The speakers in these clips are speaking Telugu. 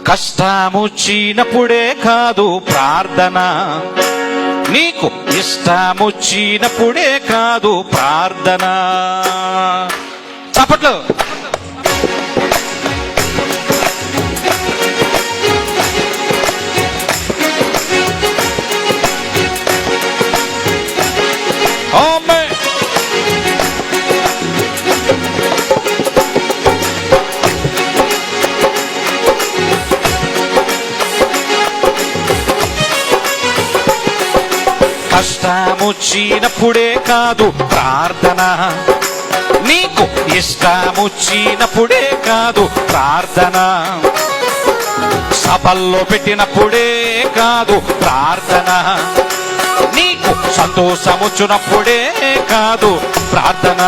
కష్టమొచ్చినప్పుడే కాదు ప్రార్థన, నీకు ఇష్టమొచ్చినప్పుడే కాదు ప్రార్థన. చప్పట్లు. కష్టమొచ్చినప్పుడే కాదు ప్రార్థన, నీకు ఇష్టమొచ్చినప్పుడే కాదు ప్రార్థన. సభల్లో పెట్టినప్పుడే కాదు ప్రార్థన, నీకు సంతోషమొచ్చినప్పుడే కాదు ప్రార్థన.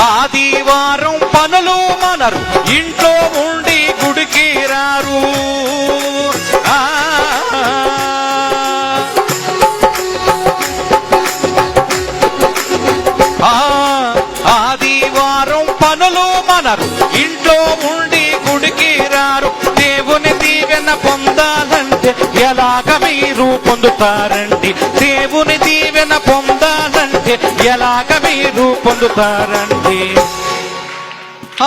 ఆదివారం పనులు మనరు, ఇంట్లో ఉండి గుడికి రారు. ఆదివారం పనులు మనరు, ఇంట్లో ఉండి గుడికి రారు. దేవుని దీవెన పొందాలంటే ఎలాగ మీరు పొందుతారండి? దేవుని దీవెన పొందాలంటే ఎలాగ మీరు పొందుతారండి?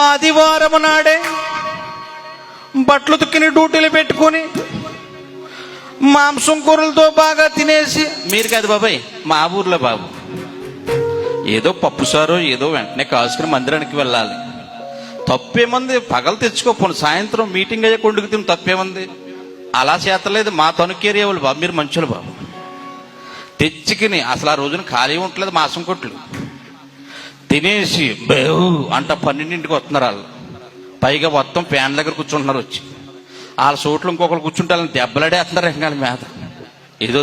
ఆదివారం నాడే బట్టలు తుక్కిని డ్యూటీలు పెట్టుకుని మాంసం కూరలతో బాగా తినేసి, మీరు కాదు బాబాయ్, మా ఊర్లో బాబు ఏదో పప్పుసారో ఏదో వెంటనే కాసుకుని మందిరానికి వెళ్ళాలి. తప్పేముంది? పగలు తెచ్చుకోపోను, సాయంత్రం మీటింగ్ అయ్యే కొండుకు తిని తప్పేముంది? అలా చేతలేదు మా తణుకేరియా వాళ్ళు బాబు, మీరు మంచులు బాబు. తెచ్చుకుని అసలు ఆ రోజున ఖాళీ ఉండలేదు, మాంసం కొట్లు తినేసి బేవు అంట 12ంటికి వస్తున్నారు వాళ్ళు. పైగా మొత్తం ఫ్యాన్ దగ్గర కూర్చుంటున్నారు. వచ్చి వాళ్ళ చోట్లు ఇంకొకరు కూర్చుంటే వాళ్ళని దెబ్బలాడేస్తున్నారు రంగాల మీద. ఏదో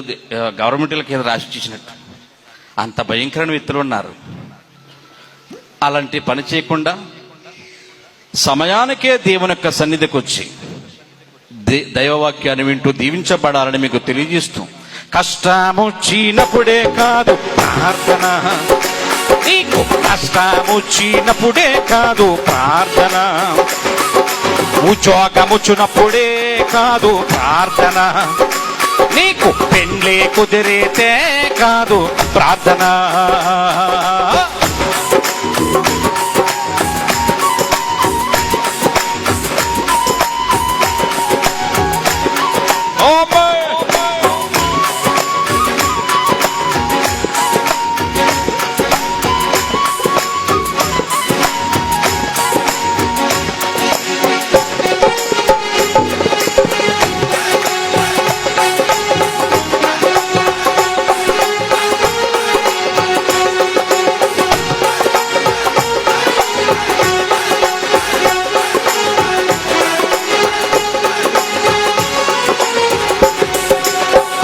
గవర్నమెంట్లకి ఏదో రాసి ఇచ్చినట్టు అంత భయంకరమైన వ్యక్తులు ఉన్నారు. అలాంటి పని చేయకుండా సమయానికే దేవుని యొక్క సన్నిధికి వచ్చి దైవవాక్యాన్ని వింటూ దీవించబడాలని మీకు తెలియజేస్తూ, కష్టమొచ్చినప్పుడే కాదు ప్రార్థన, నీకు కష్టమొచ్చినప్పుడే కాదు ప్రార్థన. ఉద్యోగమొచ్చినప్పుడే కాదు ప్రార్థన, నీకు పెండ్లే కుదిరితే కాదు ప్రార్థన.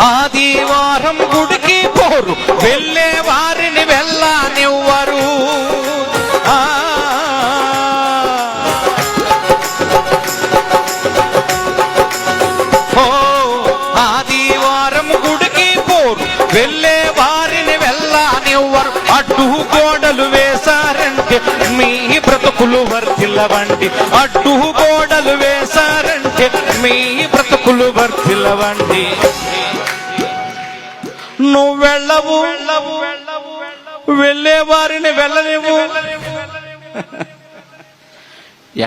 ఆదివారం గుడికి పోరు, వెళ్ళే వారిని వెళ్ళనివ్వరు. ఆదివారం గుడికి పోరు, వెళ్ళే వారిని వెళ్ళనివ్వరు. అడ్డు గోడలు వేశారంటే మీ బ్రతుకులు వర్ధిల్లవండి. అడ్డు గోడలు వేశారంటే మీ బ్రతుకులు వర్ధిల్లవండి. నువ్వు వెళ్ళవు, వెళ్ళే వారిని వెళ్ళలేవు.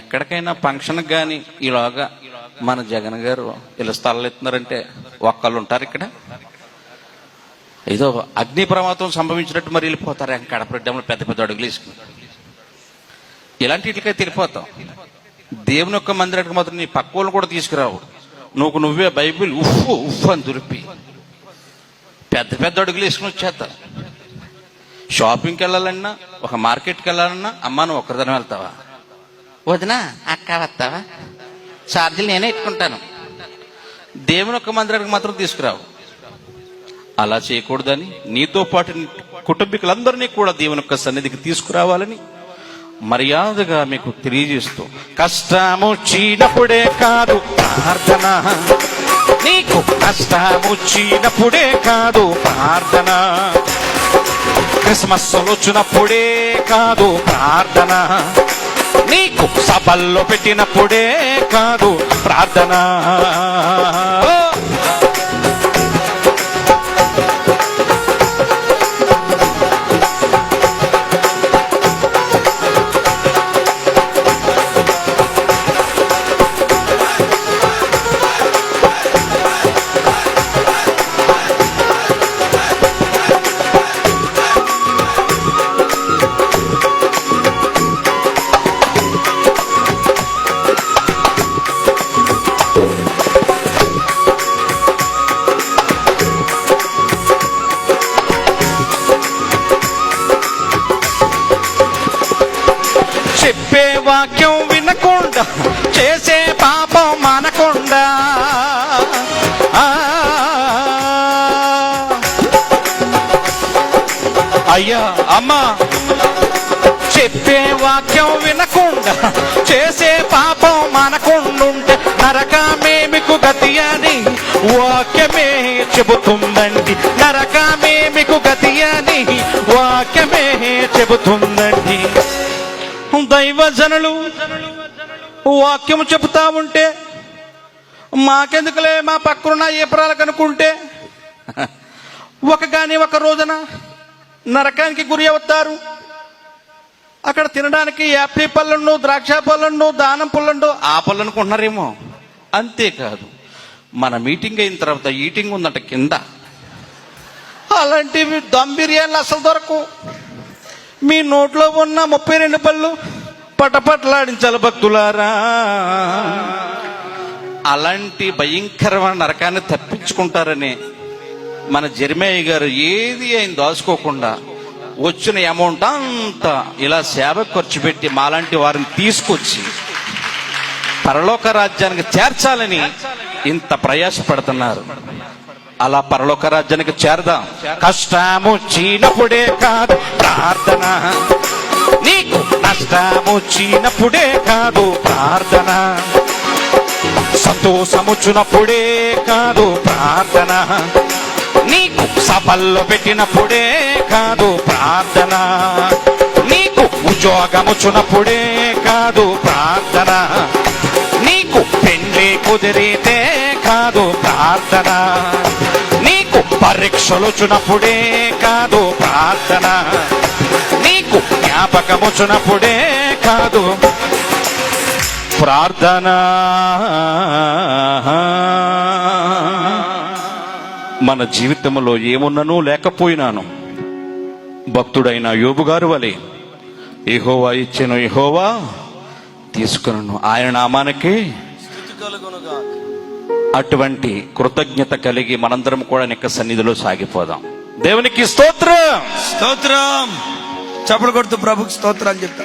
ఎక్కడికైనా ఫంక్షన్కి కానీ ఈలోగా మన జగన్ గారు ఇలా స్థలాలు ఎత్తున్నారంటే ఒక్కళ్ళు ఉంటారు ఇక్కడ. ఏదో అగ్ని ప్రమాదం సంభవించినట్టు మరి వెళ్ళిపోతారు. కడపరెడ్డంలో పెద్ద పెద్ద అడుగులు వేసుకుని ఇలాంటి ఇట్లకైతే వెళ్ళిపోతాం. దేవుని యొక్క మందిరానికి మాత్రం నీ పక్క వాళ్ళు కూడా తీసుకురావు. నువ్వే బైబిల్ ఉఫ్ ఉఫ్ అని దురిపి పెద్ద పెద్ద అడుగులు వేసుకుని వచ్చేస్తారు. షాపింగ్కి వెళ్ళాలన్నా, ఒక మార్కెట్కి వెళ్ళాలన్నా, అమ్మ నువ్వు ఒక్కరిదాని వెళ్తావా, వదినా అక్క వస్తావా, ఛార్జీలు నేనే ఎట్టుకుంటాను, దేవుని ఒక్క మందిరానికి మాత్రం తీసుకురావు. అలా చేయకూడదని నీతో పాటు కుటుంబీకులందరినీ కూడా దేవుని యొక్క సన్నిధికి తీసుకురావాలని మర్యాదగా మీకు తెలియజేస్తూ, కష్టము చీనప్పుడే కాదు ప్రార్థన, నీకు కష్టము చీనప్పుడే కాదు ప్రార్థన, క్రిస్మస్ వచ్చినప్పుడే కాదు ప్రార్థన, నీకు సభల్లో పెట్టినప్పుడే కాదు ప్రార్థన. చెప్పే వాక్యం వినకుండా చేసే పాపం మానకుండా, అయ్యా అమ్మా, చెప్పే వాక్యం వినకుండా చేసే పాపం మానకుండుంటే నరకమే మీకు గతి అని వాక్యమే చెబుతుందండి, నరకమే మీకు గతి అని వాక్యమే చెబుతుందండి. దైవజనులు వాక్యము చెబుతా ఉంటే మాకెందుకులే మా పక్కనున్న ఏపరాలకు అనుకుంటే ఒక రోజున నరకానికి గురి అవుతారు. అక్కడ తినడానికి యాపిల్ పళ్ళను, ద్రాక్ష పళ్ళను, దానం పళ్ళను, ఆ పళ్ళు అనుకుంటున్నారేమో. అంతేకాదు, మన మీటింగ్ అయిన తర్వాత ఈటింగ్ ఉందంట కింద, అలాంటివి దమ్ బిర్యానీలు అసలు దొరకు. మీ నోట్లో ఉన్న 32 పళ్ళు పటపట్లాడించాలి భక్తులారా. అలాంటి భయంకరమైన నరకాన్ని తప్పించుకుంటారని మన జెర్మయ్య గారు ఏది ఆయన దాచుకోకుండా వచ్చిన అమౌంట్ అంతా ఇలా సేవకు ఖర్చు పెట్టి మాలాంటి వారిని తీసుకొచ్చి పరలోక రాజ్యానికి చేర్చాలని ఇంత ప్రయాసపడుతున్నారు. అలా పరలోక రాజ్యానికి చేరదాం. కష్టము చీనప్పుడే కాదు ప్రార్థన, నీకు నష్టము చీనప్పుడే కాదు ప్రార్థన, సంతోషముచ్చినప్పుడే కాదు ప్రార్థన, నీకు సభల్లో పెట్టినప్పుడే కాదు ప్రార్థన, నీకు ఉద్యోగముచ్చినప్పుడే కాదు ప్రార్థన, నీకు పెళ్లి కుదిరితే కాదు ప్రార్థన, నీకు పరీక్షలు వచ్చినప్పుడే కాదు ప్రార్థన, నీకు జ్ఞాపకం వచ్చినప్పుడే కాదు ప్రార్థన. మన జీవితంలో ఏమున్నను లేకపోయినాను భక్తుడైన యోబు గారు వలె యెహోవా ఇచ్చెను యెహోవా తీసుకును, ఆయన నామానికి అటువంటి కృతజ్ఞత కలిగి మనందరం కూడా నిక్క సన్నిధిలో సాగిపోదాం. దేవునికి స్తోత్రం. స్తోత్రం. చప్పలు కొడుతూ ప్రభుకి స్తోత్రాలు చెప్తా.